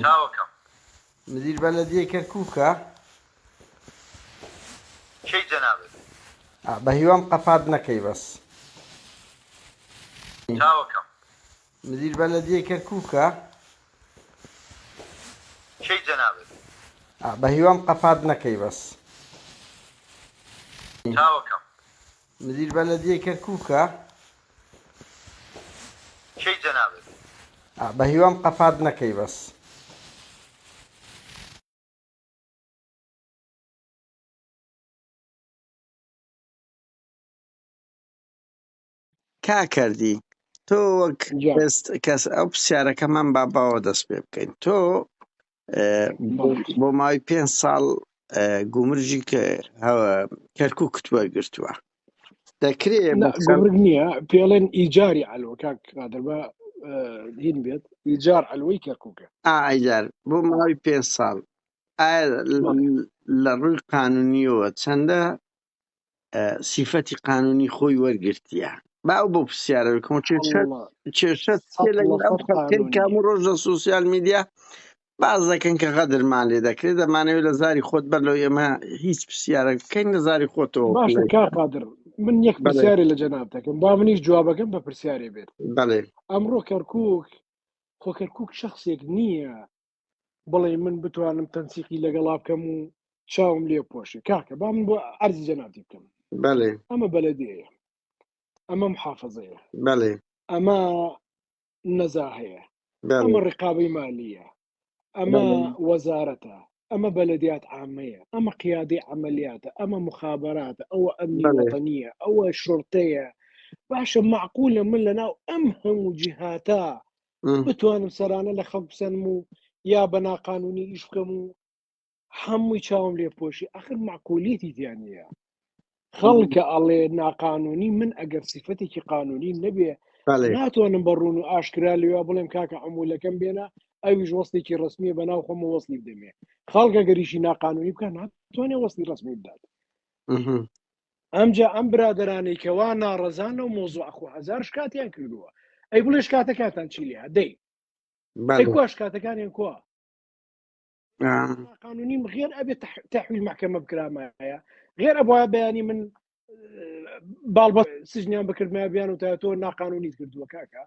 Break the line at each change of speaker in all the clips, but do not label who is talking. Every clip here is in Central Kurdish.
چاوەکەم
مدیر بەلەدیە کەرکووکە
کەی جەنابێت
بە هیوام قەپات نەکەی بەس
چاوەکەم
مدیر بەلەدیە کەرکووکە
کەی جەنابێت
بە هیوام قەپات نەکەی بەس
چاوەکەم
مدیر بەلەدیە کەرکووکە
کەی جەنابێت
بە هیوام قەپات نەکەی بەس کا کردی تۆ وەک کەس ئەو پرسیارەکەمان با باوە دەست پێ بکەین تۆ بۆ ماوەی 5 ساڵ گومرجی کەرکووکت وەرگرتووە دەکرێت
گمرگ نییە پێڵێن ئیجاری ئەلۆ کاک قادر بە هین بێت ئیجار ئەلوەی کەرکووکە
ئایجار بۆ ماوەی 5 ساڵ ئایا لە ڕووی قانونیەوە چەندە سیفەتی قانونی خۆی وەرگرتیە باو بۆ پرسیارە بکەم کێشەت لەگەڵ ئەو خەڵکەی کاموو ڕۆژ لە سوسیال میدیا باز دەکەن کە غەدرمان لێ دەکرێت دەمانەوێت لە زاری خۆت بەر لەو ئێمە هیچ پرسیارە بکەین لە زاری خۆتەوە
باشە کاک قادر من یەک پرسیارێ لە جەناب دەکەم با منیش جوابەکەم بە پرسیارێ بێت
بەڵێ
ئەمڕۆ کەرکووک خۆ کەرکووک شخصێک نییە بڵێ من بتوانم تەنسیقی لەگەڵا بکەم و چاوم لێ پۆشێ کاکە با من بۆ عەرزی جەنابی بکەم
بەڵێ
ئەمە بەلەدیەیە ئەمە محافەزەیە
بەڵێ
ئەمە نەزا هەیە ئەمە ڕقابەی مالیە ئەمە وەزارەتە ئەمە بەلەدیات عامەیە ئەمە قیادەی عەمەلیاتە ئەمە مخابەراتە ئەوە ئەمنی وەتەنیە ئەوە شورتەیە باشە معقولە من لەناو ئەم هەموو جیهاتە بتوانم سەرانە لە خەڵک بسەنم و یا بە ناقانونی ئیش بکەم و هەمووی چاوم لێ پۆشی ئەخر معقولیەتی تیانەیە خەڵکە ئەڵێ ناقانونی من ئەگەر سیفەتێکی قانونی نەبێ ناتوانم بە ڕوون و ئاشکرا لێوە بڵێم کاکە عمولەکەم بێنە ئەویش وەستێکی ڕسمیە بەناو خۆمە وەسلی بدەمێ خەڵکە گەریشی ناقانونی بکە ناتوانێ وەستی ڕسمی بدات ئەمجا ئەم برادرانەی کەوا ناڕەزانە و مۆزوع ئەخۆ هەزار شکاتیان کردووە ئەی بڵێ شکاتەکاتان چی لێ دەی ئەی شکاتەکانیان کووە قانونی غێر ئەبێت تحویل محکەمە بکرامایە غێر ئەبواە بەیانی من باڵبە سژنیان بکردمای بیان و تا تۆ ناقانونیت کردووە کاکە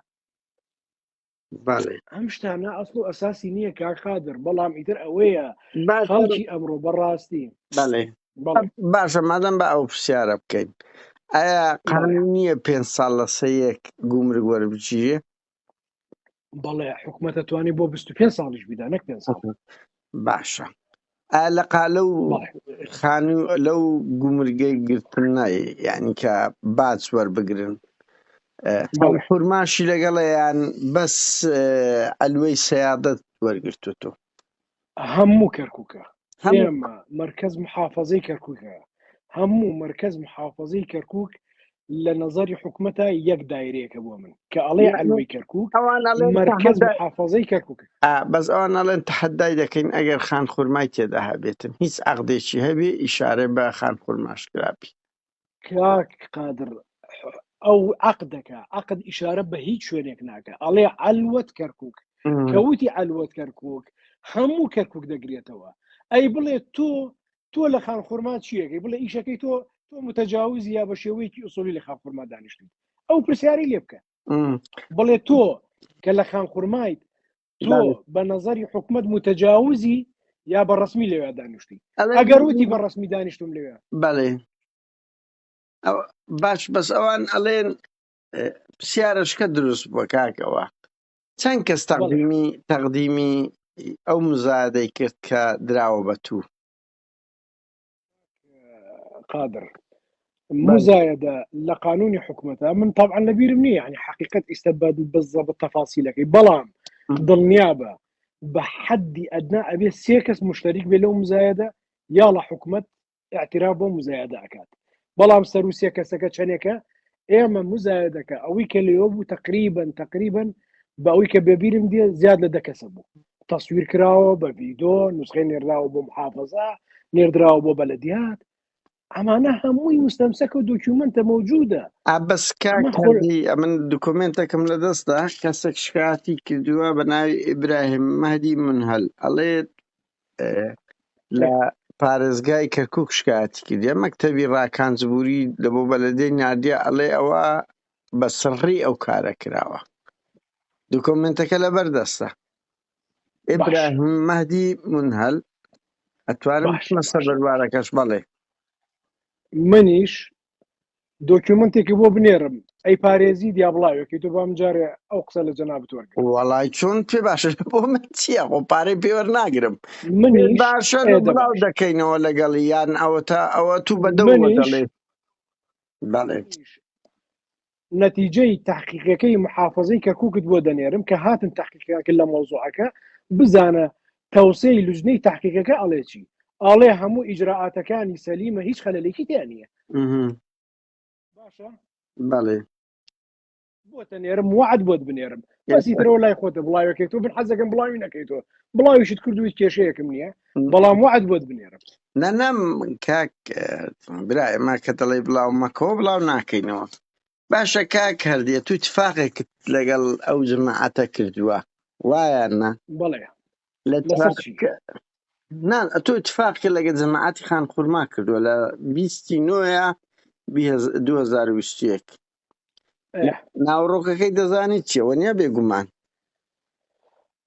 ئەم شتانە ئەسڵ و ئەساسی نییە کاک قادر بەڵام ئیتر ئەوەیە خەڵکی ئەمڕۆ بەڕاستی
باشە مادەم بە ئەو پرسیارە بکەین ئایا قانونیە 5 ساڵ لە سەیەک گومرگ وەربگیرێ
بەڵێ حکومەتە توانی بۆ 25 ساڵیش بیدا نەک 5 ساڵ
باشە لە قالە و لەو گومرگەی گرتن نایە یعنی کە باج وەربگرن حورماشی لەگەڵەیان بەس ئەلوەی سەیادەت وەرگرتووە
هەموو کەرکووکە ئێمە مەرکەز محافەزەی کەرکووکە هەموو مەرکەز محافەزەی کەرکووک لە نەزەری حکومەتە یەک دایرەیەکە بۆ من کە ئەڵێ ئەلوەی کەرکووک مەرکەز محافەزەی کەرکووک
بەس ئەوان ئەڵێن تەحەدای دەکەین ئەگەر خان خوورمای تێدا هەبێتن هیچ عەقدێکی هەبێ ئیشارە بە خان خوورماش کرابی
کاک قادر ئەو عەقدەکە عەقد ئیشارە بە هیچ شوێنێک ناکە ئەڵێ ئەلوەت کەرکووک کەوتی ئەلوەت کەرکووک هەموو کەرکووک دەگرێتەوە ئەی بڵێ تۆ لە خان خوورما چیەکەی بڵێ ئیشەکەی تۆ متەجاوزی یا بە شێوەیەکی ئوسولی لە خان خوورما دانیشتن ئەو پرسیاری لێ بکە بڵێ تۆ کە لە خان خوورمایت تۆ بە نەزەری حکومەت متەجاوزی یا بە ڕسمی لەوێ دانیشتی ئەگەر وتی بە ڕسمی دانیشتم لەوێ
بەڵێ باش بەس ئەوان ئەڵێن پرسیارەشکە دروست بووە کاکەوە چەند کەس تەقدیمی ئەو مزایدەی کرد کە دراوە بە تو
قادر مزایدە لە قانونی حکومەتە من طبعا لەبیرم نییە يعني حقیقت ئیسەبات بالضبط تەفاسیلەکەی بەڵام دڵنیابە بە حەدی ئەدنا ئەبێ 3 کەس مشتەریک بێ لەو مزایدە یا لە حکومەت اعتراف بۆ مزایدە ئەکات بەڵام سەر و 3 کەسەکە چەندێکە ئێمە مزایدەکە ئەوەی کە لێوە بوو تقریبا بە ئەوەی کە بێبیرم دێ زیاد لە 10 کەسە بوو تەسویر کراوە بە ڤیدۆ نوسخەی نێردراوە بۆ محافەزە نێردراوە بۆ بەلەدیات ئەمانە هەمووی مستەمسەک و دۆکیومنتە موجودە.
بەس کاکەردی من دوکمنتەکەم لە دەستدا کەسێک شکاتی کردووە بە ناوی ئیبراهیم مەهدی منهەل ئەڵێت لە پارێزگای کەرکووک شکاتی کردیە مەکتەبی ڕاکانجبووری لە بۆ بەلەدەی ناردیە ئەڵێ ئەوە بە سڕی ئەو کارە کراوە دوکمنتەکە لە بەردەستە ئیبراهیم مەهدی منهەل ئەتوانم مەسە بەربارەکەش بەڵێ
منیش دۆکیومنتێکی بۆ بنێرم ئەی پارێزی دیابڵاوێکی تۆ بام جارێ ئەو قسە لە جەنابەت وەرگرت
وەڵای چۆن پێ باشە بۆ من چییە خۆ پارەی پێوەرناگرم
منیش
باشە بڵاو دەکەینەوە لەگەڵی یان ئەوە تو بەدەوە دەڵێ بەڵێ
نەتیجەی تحقیقەکەی محافظەی کەرکووکت بۆ دەنێرم کە هاتن تحقیقەکە لە مەوزوعەکە بزانە تەوسەی لوجنەی تحقیقەکە ئەڵێ چی ئاڵێ هەموو ئیجراعاتەکانی سەلیمە هیچ خەلەلێکی تیان نییە باشە
بەڵێ
بۆتە نێرم وعد بۆت بنێرم بەسی ترەوە لای خۆتە بڵاوەکەی تۆ بن حەزەکەم بڵاوی نەکەیتەوە بڵاویشت کردووی کێشەیەکم نییە بەڵام وعد بۆت بنێرم
نەنەم کاک برای ما کە دەڵێ بڵاو مەکەوە بڵاو ناکەینەوە باشە کاک هەردیە تو اتفاقێکت لەگەڵ ئەو جماعەتە کردووە وایاننا
بەڵێ
نان تۆ اتفاقی لەگە جەماعەتی خان خوورما کردووە لە 29 2021 ناوڕۆکەکەی دەزانیت چیەوە نییە بێگومان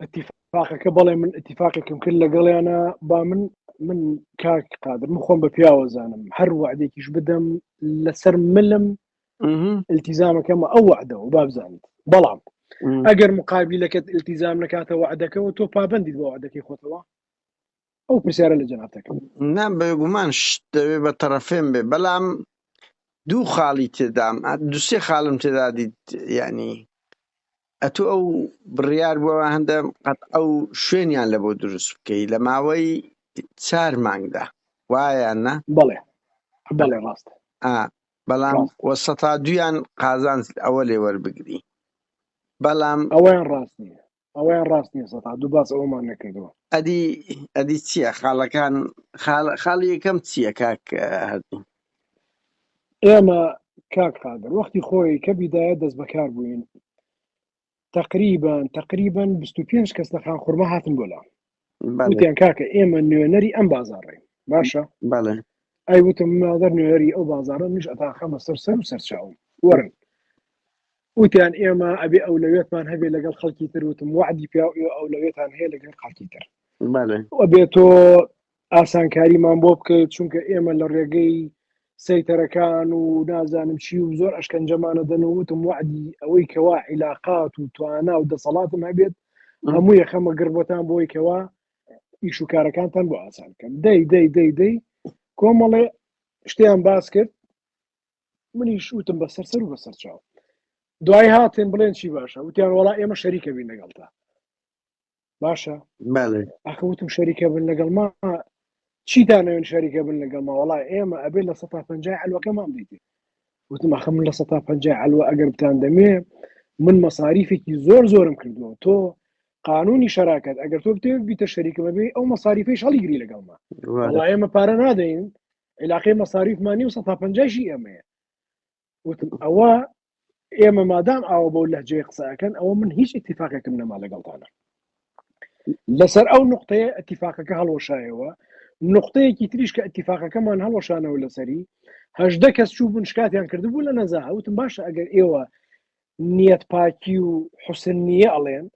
اتفاقەکە بەڵێ من اتفاقێکم کرد لەگەڵیانە با من کاک قادر من خۆم بە پیاوە زانم هەر وعدێکیش بدەم لەسەر ملم التیزامەکەمە ئەو وعدە و بابزانیت بەڵام ئەگەر مقابلەکەت التیزام نکاتە وعدەکەەوە تۆ پابندیت بە وعدەکەی خۆتەوە ئەو پرسیارە لە جەنابەتەکەم
نام بێگومان دەوێ بە تەرەفێن بێ بەڵام دوو خاڵی تێدام دوسێ خاڵم تێدا دیت ینی ئەتو ئەو بڕیار بووە هەندە قەت ئەو شوێنیان لە بۆ دروست بکەی لە ماوەی 4 مانگدا وایاننا
بەڵێ بەڵێ ڕاستە
بەڵام وەسەتا دویان قازان ئەوە لێ وەربگری بەڵام
ئەویان ڕاست نییە ئەویان ڕاست نییە سەتا دوو باس ئەومان نەکردەوە
ئەدی چییە خاڵەکان خاڵی یەکەم چییە کاک هەردی
ئێمە کاک قادر وەختی خۆی کە بیدایە دەست بەکار بووین تقریبا 25 کەس لە خان خوورما هاتن بۆ لام وتیان کاکە ئێمە نوێنەری ئەم بازاڕێین باشە
بەڵێ
ئەی وتم مادەر نوێری ئەو بازارە نیش ئەتا خەمە سەر و سەرچاوم وەرن وتیان ئێمە ئەبێ ئەولەوێتمان هەبێ لەگەڵ خەڵکی تر وتم وعدی پیا ئەولەوێتان هەیە لەگەڵ خەڵکی تر ئەبێ تۆ ئاسانکاریمان بۆ بکەیت چونکە ئێمە لە ڕێگەی سەیتەرەکان و نازانم چی و زۆر ئەشکەنجەمانە دەنەوتم وعدی ئەوەی کەوا عیلاقات و توانا و دەسەڵاتم هەبێت هەموو یەخەمە گربەتان بۆی کەوا ئیش و کارەکانتان بۆ ئاسانکەم دەی کۆمەڵێ شتیان باس کرد منیش وتم بەسەر سەر و بەسەر چاو دوای هاتێن بڵێن چی باشە وتیان وەڵا ئێمە شەریکە بین لەگەڵتا باشە ئەخەوتم شەریکە بن لەگەڵ ما چیتانەوێن شەریکە بن لەگەڵ ما وەڵا ئێمە ئەبێ لە 150 حلوەکەمان دیتی وتم ئەخە من لە 150 حلوە ئەگەر بتان دەمێ من مەساریفێکی زۆرم کردووە تۆ قانونی شەراکەت ئەگەر تۆ بتێ بیتە شەریکەمە بێ ئەو مەساریفەیش هەڵیگری لەگەڵما وەڵا ئێمە پارە نادەین علاقەی مەساریفمانی و 150 ئێمەیە وتم ئەوە ئێمە مادام ئاوە بەو لەهجەی قسەکەن ئەوە من هیچ اتفاقێکم نەما لەگەڵتانە لەسەر ئەو نقطەیە اتفاقەکە هەڵۆشایەوە نقطەیەکی تریش کە اتفاقەکەمان هەڵۆشانەوە لەسەری 18 کەس چوو بوون شکاتیان کردبوو لە نەزاهە وتم باشە ئەگەر ئێوە نیەت پاکی و حوسن نیە ئەڵێن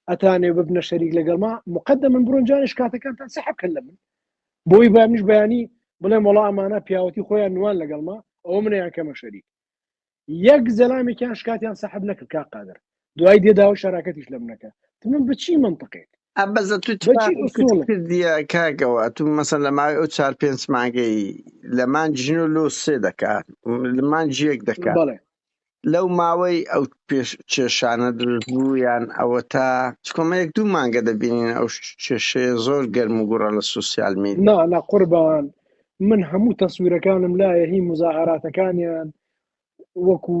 ئەتانێ ببنە شەریک لەگەڵما مقدم من بڕۆنجانش کاتەکانتان سەحب کە لە من بۆی بامنیش بەیانی بڵێم وەڵا ئەمانە پیاوەتی خۆیان نوان لەگەڵما ئەوە منیان کەمە شەریک یەک زەلامێکیان شکاتیان سەحب نەکرد کاک قادر دوای دێداوە شەراکەتیش لە منەکە من بچی منطقێک
بەزە تو کردیە کاگەوە تو مەسەن لە ماوەی ئەو 4-5 مانگەی لەمان ژین و لۆ 3 دەکات لەمان ژیەک دەکات لەو ماوەی ئەو کێشانە دروست بوو یان ئەوە تا چکۆمە 1-2 مانگە دەبینین ئەو کێشەیە زۆر گەرم و گوڕە لە سوسیال میدیا
نا قوربان من هەموو تەسویرەکانم لایە هی مزاهراتەکانیان وەکو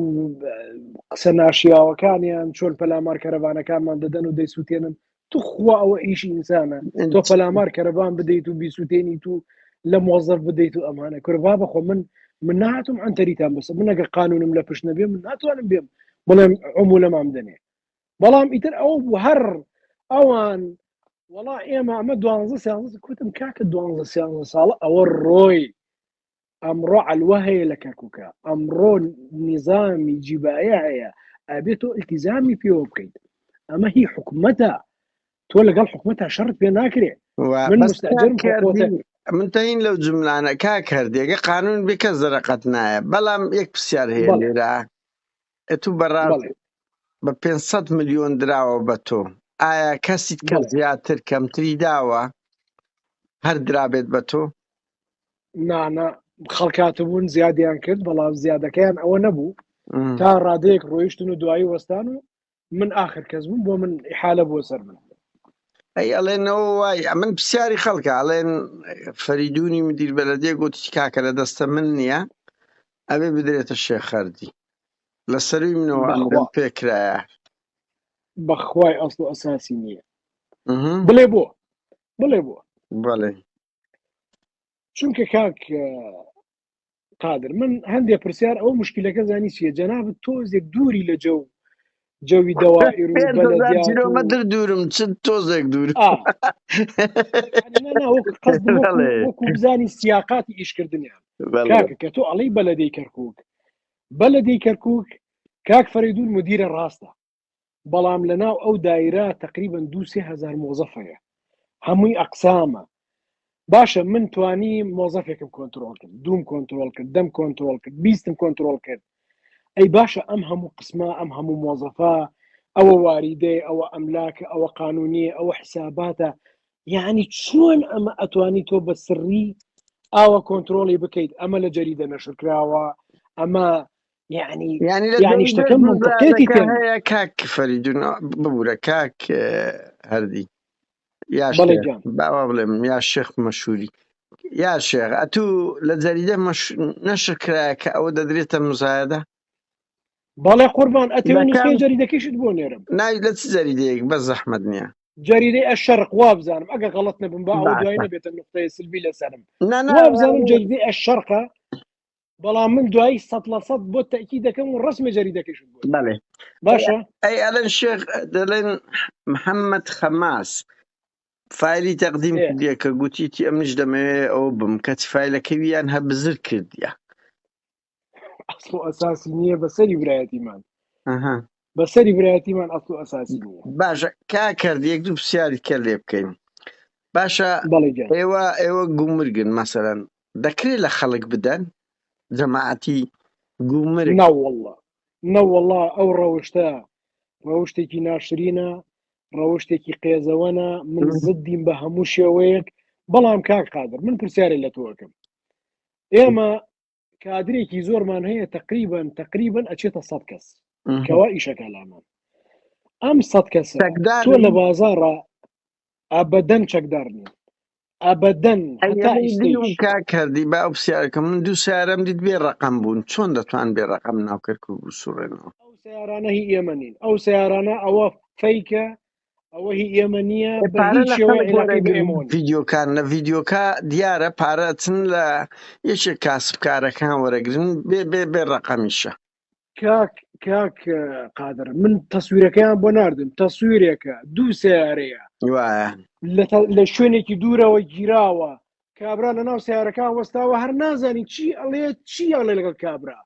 قسە ناشیاوەکانیان چۆن پەلامار کەرەبانەکانمان دەدەن و دەیسووتێنن تو خوا ئەوە ئیشی ئینسانە تۆ پەلامار کەرەبان بدەیت و بیسووتێنیت و لە موظف بدەیت و ئەمانە کوربا بەخۆ من نهاتم عنتەریتان بەس من ئەگەر قانونم لە پشت نەبێ من ناتوانم بێم بڵێم عمو لەمام دەنێ بەڵام ئیتر ئەو هەر ئەوان وەڵا ئێمە ئەمە 12 کوتم کاکە 12 ساڵە ئەوە ڕۆی ئەمڕۆ عەلوە هەیە لە کەرکووکە ئەمڕۆ نیزامی جیبایە هەیە ئەبێت تۆ ئیلتیزامی پێوە بکەیت ئەمە هی حکومەتە تۆ لەگەڵ حکومەتە شەڕت پێ ناکرێ من مستەجرم
من تەین لەو جملانە کا کردێگە قانون بکە زەرەقەت نایە بەڵام یەک پرسیار هەیە لێرە تو بەڕاست بە 500 ملیۆن دراوە بە تۆ ئایا کەسیت کە زیاتر کەمتری داوە هەر درابێت بە تۆ
نانە خەڵکاتبوون زیادیان کرد بەڵام زیادەکەیان ئەوە نەبوو تا ڕادەیەک ڕۆیشتن و دوایی وەستان و من آخر کەس بووم بۆ من ئیحالە بۆ سەر من
ئەی ئەڵێنەوە وای من پرسیاری خەڵکە ئەڵێن فەریدونی مدیر بەلەدێ گوتی کاکە لە دەستە من نییە ئەبێ بدرێتە شێخەردی لە سەروی منەوە پێکرایە
بەخوای ئەسڵ و ئەساسی نییە بڵێ بۆ
بەڵێ
چونکە کاک قادر من هەندێک پرسیار ئەو مشکلەکە زانی چیە جەنابەت تۆزێک دووری لە جەوی دەوائر و
کیلۆمەتر دوورم چ تۆزێک دوور
وەکو بزانی سیاقاتی ئیشکردنیان کاکە کە تۆ ئەڵەی بەلەدەی کەرکووک کاک فەریدون مدیرە ڕاستە بەڵام لەناو ئەو دایرە تقریبا 2-3 مۆزەف هەیە هەمووی ئەقسامە باشە من توانی مۆزەفێکم کۆنترۆل کرد دوم کۆنترۆل کرد دەم کۆنترۆل کرد 20م کۆنترۆل کرد ئەی باشە ئەم هەموو قسمە ئەم هەموو مۆزەفە ئەوە واریدەی ئەوە ئەملاکە ئەوە قانونیە ئەوە حساباتە یعنی چۆن ئەمە ئەتوانی تۆ بە سڕی ئاوە کۆنترۆڵی بکەیت ئەمە لە جەریدە نەشرکراوە ئەمە یعنی شتەکەم منطقێتی
هەیە کاک فەریدون ببوورە کاک هەردی باوا بڵێم یا شێخ مەشهوری یا شێخ ئەتوو لە جەریدە نەشرکرایە کە ئەوە دەدرێتە مزایەدە
بەڵێ قوربان ئەتوانی خێ جەریدەکەیشت بۆ نێرم
ناوی لە چ جەریدەیەک بە زەحمەت نییە
جەریدەی ئەشەرق وا بزانم ئەگە غەڵەت نەبم با ئەوە دوای نەبێتە نقطەی سلبی لەسەرم وا بزانم جەریدەی ئەشەرقە بەڵام من دوایی 100% بۆ تەکی دەکەم و ڕسمە جەریدەکەیشت بۆ
بەڵێ
باشە
ئەی ئەلەن شێخ دەڵێن محەممەد خەماس فایلی تەقدیم کردیە کە گوتیتی ئەمنیش دەمەوێت ئەوە بم کەچ فایلەکەویان هەبزر کردیە
ئەسڵ و ئەساسی نییە بەسەری برایەتیمان بەسەری برایەتیمان ئەسڵ و ئەساسی نییە
باشە کا کردی یەک دوو پرسیاری کە لێ بکەین باشە ئێوە گومرگن مەسەرەن دەکرێت لە خەڵک بدەن جەماعەتی گومرگ
نەوەڵڵا ئەو ڕەوشتێکی ناشرینە ڕەوشتێکی قێزەوەنە من زدیم بە هەموو شێوەیەک بەڵام کاک قادر من پرسیارێک لە تۆکەم ئێمە کادرێکی زۆرمان هەیە تقریبا ئەچێتە 100 کەس کەوا ئیشەکە لامان ئەم 100 کەسە تۆ لە بازاڕە ئەبەدەن چەکدار نیە ئەبەدەن
کا کردی با ئەو پرسیارەکە من 2 سیارەم دیت بێ ڕقم بوون چۆن دەتوان بێ ڕقم ناوکەرکوو بسوڕێنەوە
ئەو سیارانە هی ئێمە نین ئەو سیارانە ئەوە فەیکە ئەوە هی ئێمە نییە
ڤیددیۆکان لە ڤیددیۆکە دیارە پارە چن لە یەکێک کاسبکارەکان وەرەگرن بێ ڕقەمیشە
کاک قادر من تەسویرەکەیان بۆ ناردم تەسویرێکە 2 سیارەیە
وایە
لە شوێنێکی دوورەوە گیراوە کابرا لە ناو سیارەکان وەستاوە هەر نازانی چی ئەڵێ لەگەڵ کابرا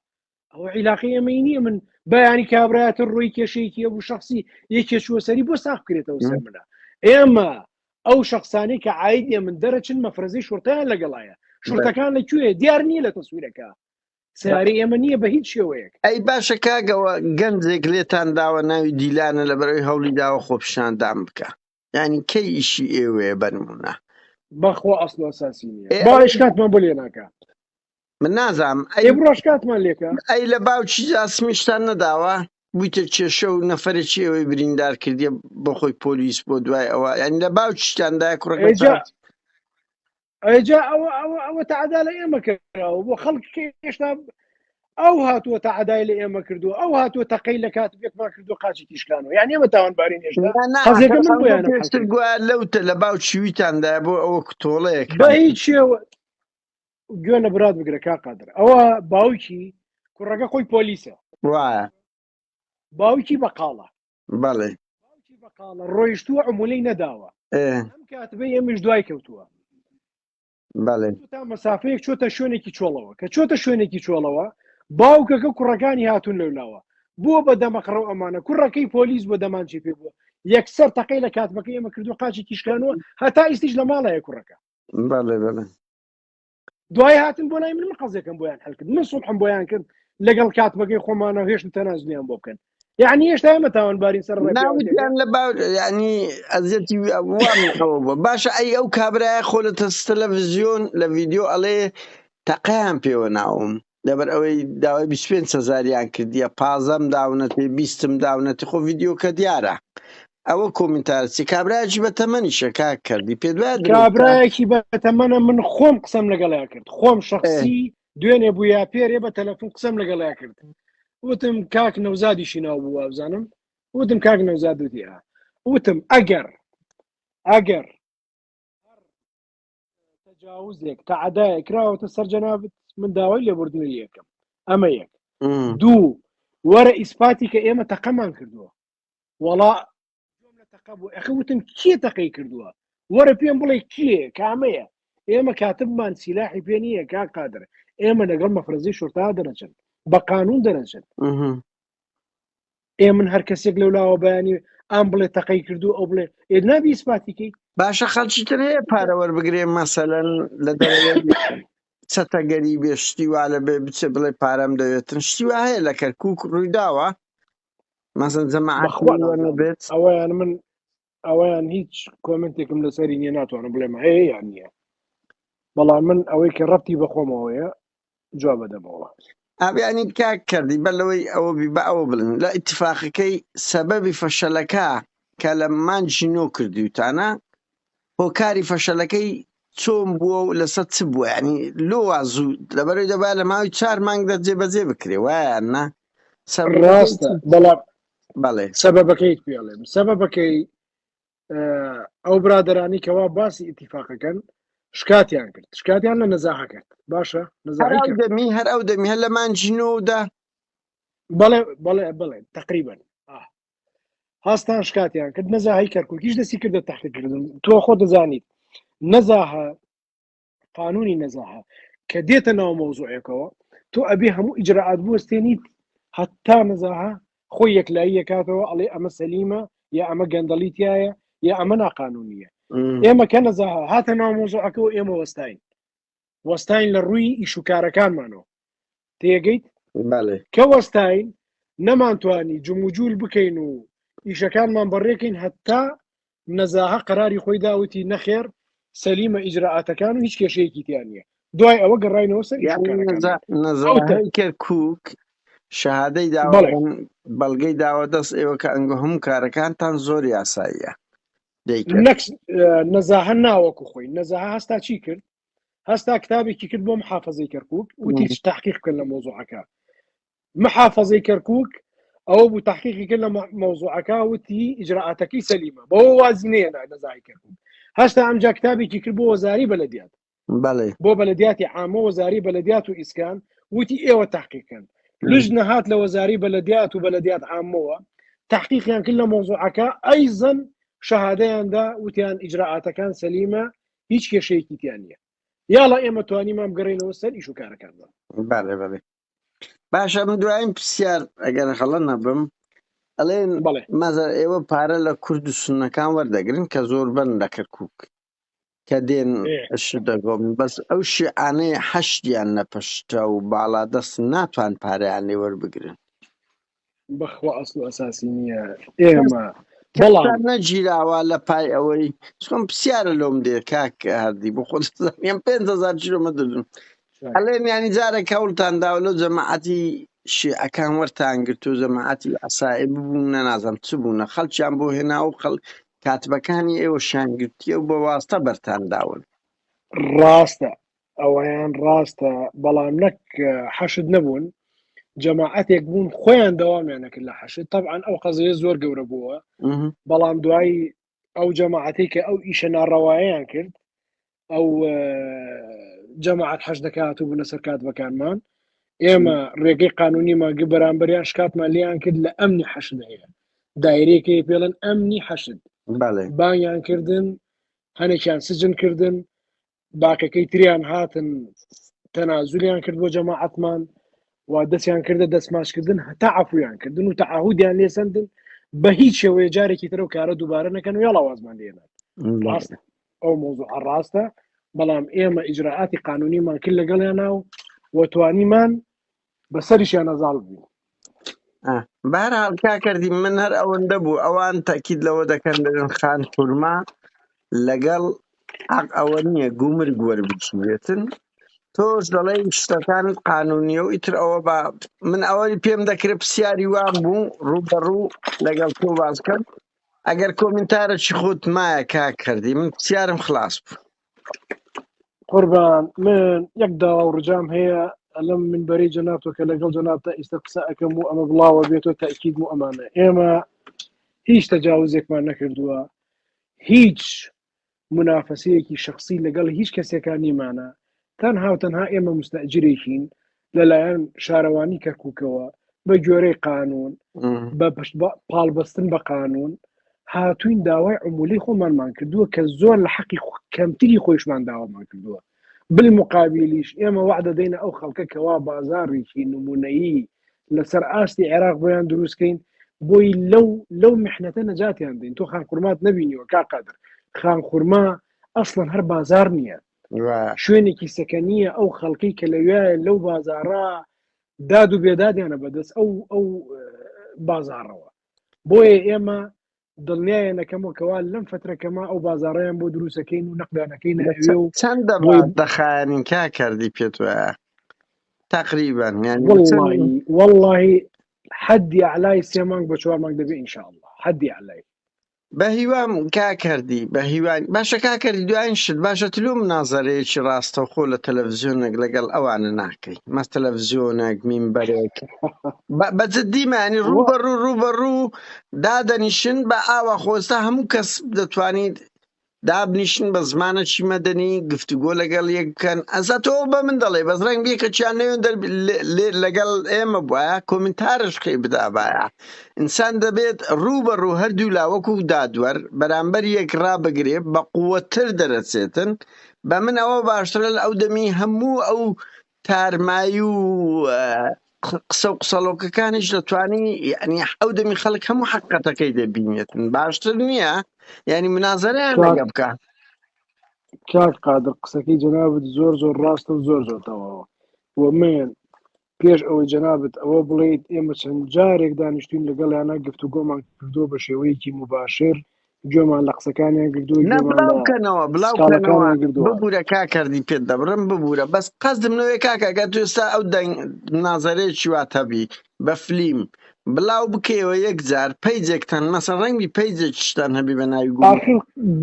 ئەوە عیلاقی ئەمەی نییە من بەیانی کابراەتە ڕۆی کێشەیەکی بوو شخصی یەکێ چوەسەری بۆ ساخ بکرێتەوە سەر منە ئێمە ئەو شخصانی کە عیدە من دەرەچن مەفرەزەی شورتیان لەگەڵایە شورتەکان لەکوێ دیار نییە لە تەسویرەکە سیاری ئێمە نییە بە هیچ شێوەیەک
ئەی باشە کاگەوە گەنجێک لێتان داوە ناوی دیلانە لە بەرەوەی هەوڵی داوە خۆپشاندام بکە ینی کەی ئیشی ئێوەیە بەنمونە
بەخوا ئەسڵ ئەساسی نییە باڵشکاتمان بۆ لێ ناکە
من نازام
بڕۆژکاتمان لێکە
ئەی لە باوکی جاسمیشتان نەداوە بوویتە کێشە و نەفرێکی ئەوەی بریندار کردیە بۆ خۆی پۆلیس بۆ دوای ئەوە ینی لە باوکیشتاندای کوڕەکە
ئەجا ئەوە تەعادا لە ئێمە کراوە بۆ خەڵک هێشتا ئەو هاتووە تەعادای لە ئێمە کردو ئەو هاتووە تەقەی لە کاتێکمان کردو قاچی تیشکانەوە یعنی ئێمە تاوانبارین هێشتا
لەوتە لە باوکی ویتاندای بۆ ئەوە کتۆڵەیەک
بە هیچ شێوە گوێنە برات بگرە کا قادر ئەوە باوکی کوڕەکە خۆی پۆلیسە
وایە
باوکی بەقاڵە
بەڵێ
باوکی بەقاڵە ڕۆیشتووە عمولەی نەداوە ئەم کاتبەی ئێمەش دوای کەوتووە
بەڵێ
تا مەسافەیەک چۆتە شوێنێکی چۆڵەوە کە چۆتە شوێنێکی چۆڵەوە باوکەکە کوڕەکانی هاتوون لەولاوە بووە بە دەمەقڕە ئەمانە کوڕەکەی پۆلیس بۆ دەمانچی پێ بووە یەکسەر تەقەی لە کاتبەکەی ئێمە کردو قاچی کیشکانەوە هەتا ئیستیش لە ماڵایە کوڕەکە
بەڵێ بەڵێ
دوای هاتن بۆ لای من قەزێکم بۆیان هەلکرد من سوڵحم بۆیان کرد لەگەڵ کاتبەکەی خۆمانە هێشت تەنازلیان بۆ بکەن یعنی هێشتا ئێمە تاوانبارین سەر
ناوتیان لە باو ینی ئەزیەتی وانەوە بووە باشە ئەی ئەو کابرایە خۆ لە تەلەڤیزیۆن لە ڤیددیۆ ئەڵێ تەقەیان پێوە ناوم لەبەر ئەوەی داوای 25,000 کردیە 15 داونەتی 20 داونەتی خۆ ڤیددیۆکە دیارە ئەوە کۆمنتارسی کابراایکی بە تەمەنیشە کا کردی پێ دوای
کابراایەکی بە تەمەنە من خۆم قسەم لەگەڵیا کرد خۆم شخصی دوێنێ بوویا پێرێ بە تەلەفۆن قسەم لەگەڵیا کرد وتم کاک نەوزادیشی ناو بووە بزانم وتم کاک نەوزاد وتیە وتم ئەگەر تەجاوزێک تەعەدایەک کراوەتە سەر جەنابەت من داوای لێبوردنی یەکەم ئەمە یەک دوو وەرە ئیسپاتی کە ئێمە تەقەمان کردووە وەڵا وتم کێ تەقەی کردووە وەرە پێم بڵێ کێ کامەیە ئێمە کاتبمان سیلاحی پێ نییە کا قادر ئێمە لەگەڵ مەفرەزی شورتا دەرەچن بە قانون دەرەچن من هەر کەسێک لەولاوە بەیانی ئەم بڵێ تەقەی کردو ئەو بڵێ نابی ئیسپاتیکەی
باشە خەڵکی تر هەیە پارە وەربگرێ مەسەلەن لە دەرەوەی چەتەگەری بێ شتی وا لە بێ بچێ بڵێ پارەم دەوێتن شتی وا هەیە لە کەرکووک ڕوویداوە مەسەن جەماعەت بێت
ئەوەیان من ئەویان هیچ کۆمنتێکم لەسەری نییە ناتوانم بڵێمە هەیە یان نییە بەڵام من ئەوەی کە ڕەتی بەخۆمەوەیە جواب بدەمەوە
ئابیانی کاک کردی بەلەوەی ئەوە بە ئەوە بڵن لە ئیتفاقەکەی سەبەبی فەشەلەکە کە لە مانجی نۆ کردیوتانە هۆکاری فەشەلەکەی چۆن بووە و لەسەر چ بووە ینی لۆ وازوو لەبەرەوەی دەبا لە ماوەی 4 مانگدا جێبەجێ بکرێ وایە نا
ڕاستە بەڵام
بەڵێ
سەبەبەکەیت پێڵێم سەبەبەکەی ئەو برادرانی کەوا باسی ئیتیفاقەکەن شکاتیان کرد شکاتیان لە نەزاحە کرد باشە
دەمی هەر ئەو دەمی هەر لە مانجی نۆدا
بەڵێ تقریبا هەستان شکاتیان کرد نەزاهی کەرکووکیش دەستی کردە تەحقیقکردن تۆ خۆ دەزانیت نەزاهە قانونی نەزاهە کە دێتە ناو مەوزوعەکەوە تۆ ئەبێ هەموو ئیجراعات بوەستێنیت هەتا نەزاهە خۆی یەکلایی یەکاتەوە ئەڵێ ئەمە سەلیمە یا ئەمە گەندەڵیتایە یا ئەمە ناقانونیە ئێمە کە نەزاهە هاتە ناو مەوزوعەکەەوە ئێمە وەستاین لە ڕووی ئیشوکارەکانمانەوە تێگەیت کە وەستاین نەمانتوانی جموجول بکەین و ئیشەکانمان بەڕێکەین هەتا نەزاهە قەراری خۆی داوتی نەخێر سەلیمە ئیجراعاتەکان و هیچ کێشەیەکی تیان نییە دوای ئەوە گەڕاینەوە سەر
نەزاهەی کەرکووک شەهادەی بەڵگەی داوە دەست ئێوە کە ئەنگە هەموو کارەکانتان زۆر یاساییە
نەزاهە ناوەکو خۆی نەزاهە هەستا چی کرد هەستا کتابێکی کرد بۆ محافەزەی کەرکووک وتی تحقیق بکەن لە مۆزوعەکە محافەزەی کەرکووک ئەوە بوو تحقیقی کرد لە مەوزوعەکە وتی ئیجراعاتەکەی سەلیمە بەوە وازنەیە نەزاهی کەرکووک هەستا ئەمجا کتابێکی کرد بۆ وەزاری بەلەدیات بۆ بەلەدیاتی عامە وەزاری بەلەدیات و ئیسکان وتی ئێوە تحقیقکەن لژنە هات لە وەزاری بەلەدیات و بەلەدیات عامەوە تحقیقیان کرد لە مەوزوعەکە ئەیزن شەهادەیاندا وتیان ئیجراعاتەکان سەلیمە هیچ کێشەیەکی تیان نییە یاڵە ئێمە توانیمان بگەڕێنەوە سەر ئیش و کارەکاندا
باشە من دوایین پرسیار ئەگەر خەڵە نەبم ئەڵێن مەزە ئێوە پارە لە کورد و سونەکان وەردەگرن کە زۆر بەن لە کەرکووک کە دێن دەگۆم بەس ئەو شیعانەی حەشتیان نەپەشتە و باڵا دەست ناتوان پارەیان لێ وەربگرن
بەخوا ئەسڵ و ئەساسی نییە ئێمە
بەڵام نەگیراوە لە پای ئەوەی چۆن پرسیارە لۆم دێ کاک هەردی بۆ خۆم 5,000 کیلۆمەتر ئەڵێن ینی جارێک هەوڵتان داوە لەو جەماعەتی شیعەکان وەرتان گرت و جەماعەتی ئەسائب بوون نەنازەم چ بوونە خەڵکیان بۆ هێنا و کاتبەکانی ئێوە شانگرتیە و بە واستە بەرتان داون
ڕاستە ئەوەیان ڕاستە بەڵام نەک حەشت نەبوون جەماعەتێک بوون خۆیان دەوامیان نەکرد لە حەشت طبعاً ئەو قەزەیە زۆر گەورە بووە بەڵام دوایی ئەو جەماعەتی کە ئەو ئیشە ناڕەواییان کرد ئەو جەماعەت حەش دەکات و بنە سەر کاتبەکانمان ئێمە ڕێگەی قانونیمان بەرامبەریان شکاتمان لێیان کرد لە ئەمنی حەشد هەیە دایرەیەکی پێڵەن ئەمنی حەشد بانیان کردن هەنێکیان سجن کردن باکەکەی تریان هاتن تەنازولیان کرد بۆ جەماعەتمان و دەستیان کردە دەستماچکردن هەتا عەفویان کردن و تەعاهودیان لێسەندن بە هیچ شێوەیە جارێکی ترە و کارە دووبارە نەکەن و یاڵا وازمان لێنن ڕاستە ئەو مۆزوع ڕاستە بەڵام ئێمە ئیجراعاتی قانونیمان کرد لەگەڵیانە و توانیمان بەسەریشیان نەزاڵ بوو
بەهەرحاڵ کاکەردی من هەر ئەوەندە بوو ئەوان تەکید لەوە دەکەن دەبێن خان خورما لەگەڵ حەق ئەوە نییە گومرگ وەربچێتن تۆش دەڵێ شتەکانت قانونیە و ئیتر ئەوە بە من ئەوەی پێم دەکرێت پرسیاری وان بوو ڕوبەڕوو لەگەڵ تۆ باسکەم ئەگەر کۆمنتارێکی خۆت مایە کاکەردی من پرسیارم خلاص بوو
قوربان من یەک داوا و ڕجام هەیە ئەلەم منبەرەی جەنابتۆ کە لەگەڵ جەنابتە ئێستا قسە ئەەکەم و ئەمە بڵاوە بێتەوە تاکید و ئەمانە ئێمە هیچ تەجاوزێکمان نەکردووە هیچ منافەسەیەکی شخصی لەگەڵ هیچ کەسێکان نیمانە تەنها ئێمە مستەئجرێکین لەلایەن شارەوانی کەرکووکەوە بە گوێرەی قانون بە پاڵبەستن بە قانون هاتوین داوای عمولی خۆمانمان کردووە کە زۆر لە حەقی کەمتری خۆشمان داوامان کردووە بالمقابلیش ئێمە وعدە دەینە ئەو خەڵکە کەوا بازاڕێکی نمونەیی لەسەر ئاستی عێراق بۆیان دروستکەین بۆی لەو میحنەتە نەجاتیان دەین تۆ خانخورمات نەبینیوە کاقادر خانخورما ئەسڵەن هەر بازار نییە شوێنێکی سەکەنیە ئەو خەڵکی کە لەوێ لەو بازارە داد و بێدادیانە بەدەست ئەو بازارەوە بۆیە ئێمە دڵنیایە نەکەمەوەکەوا لەم فترەکەما ئەو بازاڕیان بۆ دروستەکەین و نەقدانەکەی نەوێ و
چەندە دەخایەنین کاکەردی پێت وایە تقریبا
والله حدی ئەعلای 3 مانگ بە 4 مانگ دەبێ ئینشاءالله حدی ئەعلای
بە هیوام کاکەردی بە هیوان باشە کاکەردی دوایین شت باشە تلو منازەرەیەکی ڕاستەوخۆ لە تەلەڤیزیۆنێک لەگەڵ ئەوانە ناکەی مەس تەلەڤیزیۆنێک مینبەرێک بەجددیمانی ڕوبەڕوو دادەنیشن بە ئاوا خۆستا هەموو کەس دەتوانیت دابنیشن بە زمانەکی مەدەنی گفتوگۆ لەگەڵ یەک بکەن ئەزاتەوە بە من دەڵێ بەزڕنگ بێ کەچیان نەوێن لەگەڵ ئێمە بواە کۆمنتارش خەی بدابایە ئینسان دەبێت ڕوبەڕوو هەردوو لاوەکو دادوەر بەرامبەر یەک ڕابگرێ بە قووەتر دەرەچێتن بە من ئەوە باشترە لە ئەو دەمی هەموو ئەو تارمایی و قسە و قسەڵۆکەکانیش دەتوانی یعنی ئەو دەمی خەڵک هەموو حقیقەتەکەی دەبینێتن باشتر نییە یعنی منازەرەیان لەگە بکە
کاک قادر قسەکەی جەنابەت زۆر ڕاستە و زۆر تەواوە و من پێش ئەوەی جەنابەت ئەوە بڵێیت ئێمە چەند جارێک دانیشتوین لەگەڵیانە گفتوگۆمان کردووە بە شێوەیەکی مباشر گوێمان لە قسەکانیان کردووە
بڵاوکەنەوە ببوورە کاکەردی پێت دەبڕم ببوورە بەس قەزدمنەوەی کاکەگە تو ئێستا ئەو منازەرەیەکی واتەبی بە فلیم بڵاو بکەیەوە یەک جار پەیجێکتان مەسەڵ ڕەنگی پەیجێکی شتان هەبی بە ناوی گوڵ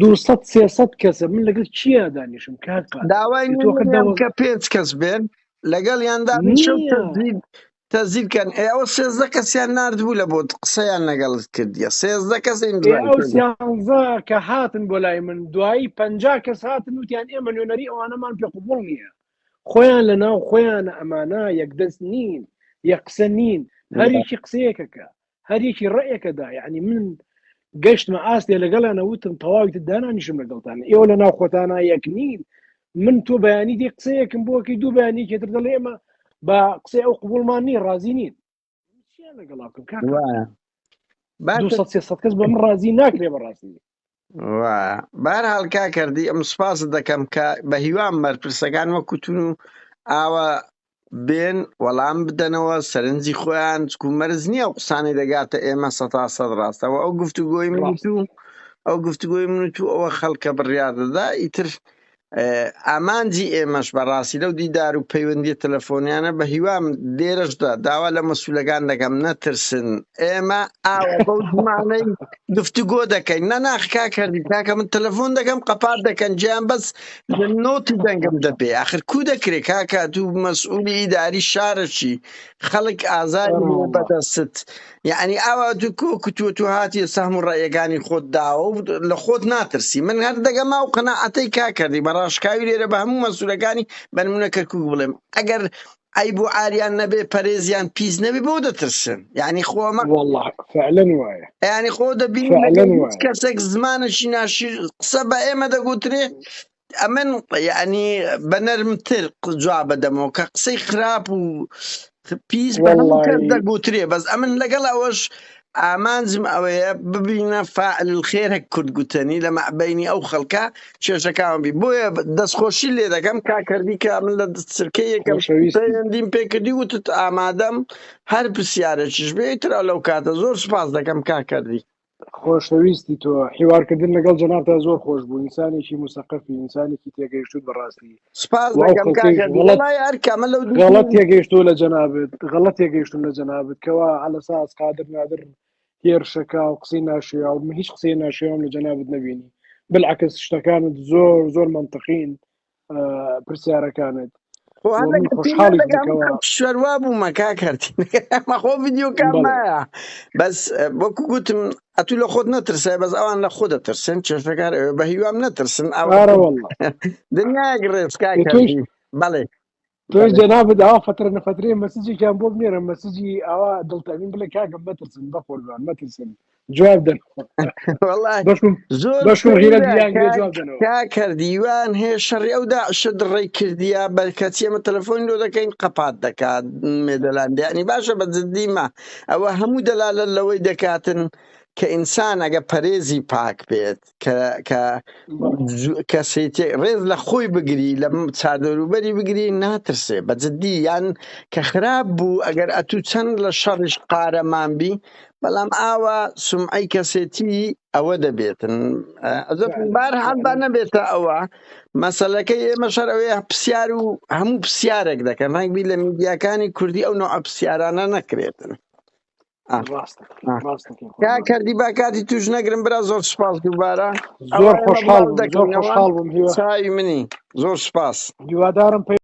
200-300 کەسە من لەگەڵ چیە دانیشم
داوای کە 5 کەس بێن لەگەڵ یاندا تەزیرکەن ئێوە 13 کەسیان نردبوو لە بۆ قسەیان لەگەڵت کردیە 13 کەس
کە هاتن بۆ لای من دوایی 50 کەس هاتن وتیان ئێمە نوێنەری ئەوانەمان پێ قوبوڵ نییە خۆیان لە ناو خۆیانە ئەمانە یەکدەست نین یەک قسە نین هەریکی قسەیەکەکە هەریکی ڕێیەکەدا یعنی من گەشتمە ئاستێ لەگەڵیانە وتم تەواوی دانانیشم لەگەڵتانە ئێوە لە ناو خۆتانە یەک نین من تۆ بەیانی دی قسەیەکم بۆکەی دوو بەیانی کێتر دەڵێ ئێمە بە قسەی ئەو قوبوڵمان نی ڕازی نین لەگەڵاکەم 200-300 کەس بە من ڕازی ناکرێ بەڕاستی
بەهەرحاڵ کاکەردی ئەم سوپاست دەکەم کە بە هیوام بەرپرسەکان وەکوتون و ئاوە بێن وەڵام بدەنەوە سەرنجی خۆیان چکو مەرز نییە و قسانی دەگاتە ئێمە 100% ڕاستەوە ئەو گفتوگۆی من تو ئەوە خەڵکە بڕیار دەدا ئیتر ئامانجی ئێمەش بەڕاستی لەو دیدار و پەیوەندی تەلەفۆنیانە بە هیوام دێرەشدا داوا لە مەسوولەکان دەکەم نەترسن ئێمە ئاوە بەو زمانەی گفتوگۆ دەکەین نەناخ کاکەردی کاکە من تەلەفۆن دەکەم قەپات دەکەن گیان بەس لە نۆتی دەنگم دەبێ ئاخر کو دەکرێت کاکە دوو مەسئولی ئیداری شارەچی خەڵک ئازاری بەدەست یعنی ئەوە تو هاتی سەهم ڕێیەکانی خۆت داوە و لە خۆت ناترسی من هەر دەگەما و قەناعەتەی کاکردی بە ڕاشکاوی لێرە بە هەموو مەسوولەکانی بەنمونە کەرکووک بڵێم ئەگەر ئەی بۆ ئاریان نەبێ پەرێزیان پیس نەبێ بۆ دەترسن یعنی خۆمە
والله فعلا وایە
ینی خۆ دەبینی
فعلا
هیچ
وایە
کەسێک زمانەشی ناشی قسە بە ئێمە دەگوترێ ئەمن یعنی بە نەرمتر جواب بدەمەوە کە قسەی خراپ و پیس بە هەموو کەس
والله
دەگوترێ بەس ئەمن لەگەڵ ئەوەش ئامانجم ئەوەیە ببینە فاعل الخێر هەک کورد گوتنی لە مەعبەینی ئەو خەڵکە کێشەکان بی بۆیە دەستخۆشی لێ دەکەم کاکردی کە من لە سرکەی یەکەم
خۆشەویستی
سەیەندیم پێکردی وتت ئامادەم هەر پرسیارێکیش بێترا لەو کاتە زۆر سپاس دەکەم کاکردی
خۆشەویستی تۆ حیوارکردن لەگەڵ جەنابتا زۆر خۆش بوو ئینسانێکی موسەقفی ئینسانێکی تێگەیشتوت بەڕاستی
سپاس
و ئەو
دەکەم
خەڵکەی
کاکردی
غەڵەت
وەڵای هەر کامە لەو
غەڵەت تێگەیشتووە لە جەنابت غەڵەت تێگەیشتون لە جەنابت کەوا عەلە ساس قادر نادر هێرشەکە و قسەی ناشێوا و هیچ قسەی ناشێوام لە جەنابت نەبینی بالعکس شتەکانت زۆر زۆر منطقین پرسیارەکانت من خۆشحاڵی دەکەوە
شەروا بوومە کاکردی مەخۆ ڤیدیۆکان مایە بەس وەکو گوتم ئەتو لە خۆت نەترسای بەس ئەوان لە خۆ دەترسن کێشەکار بە هیوام نەترسن
ئارە والله
دنیاک ڕێز کاکردی بەڵێ
تۆش جەنابت ئاوا فترە نەفترەیە مەسیجێکیان بۆ بنێرە مەسیجی ئاوا دڵتەمین بڵێ کاکەم مەترسن بەخۆربان مەترسن جواب دەن بەشم غیرەت بیان جواب دەنەوە
کاکردیوان هەیە شەڕی ئەو داعشە دڕێی کردیە بەرکەچی ئەمە تەلەفۆن لۆ دەکەین قەپات دەکات مێدەلاندە ینی باشە بە جددیمە ئەوە هەموو دەلالە لەوەی دەکاتن کە ئینسان ئەگە پەرێزی پاک بێت کە ڕێز لە خۆی بگری لە چاردەوروبەری بگری ناترسێ بە جددی یان کە خراپ بوو ئەگەر ئەتوو چەند لە شەڕش قارەمان بی بەڵام ئاوا سومعەی کەسێتی ئەوە دەبێتن بارحەڵدا نەبێتە ئەوە مەسەلەکەی ئێمە شەر ئەوەیە پرسیار و هەموو پرسیارێک دەکەن ڕەنگبی لە میدیاکانی کوردی ئەو نوع پرسیارانە نەکرێتن کاکردی با کاتی توش نەگرم برا زۆر سپاس دووبارە
زۆر خۆشحاڵ بووم
چاوی منی زۆر سپاس
هیوادارم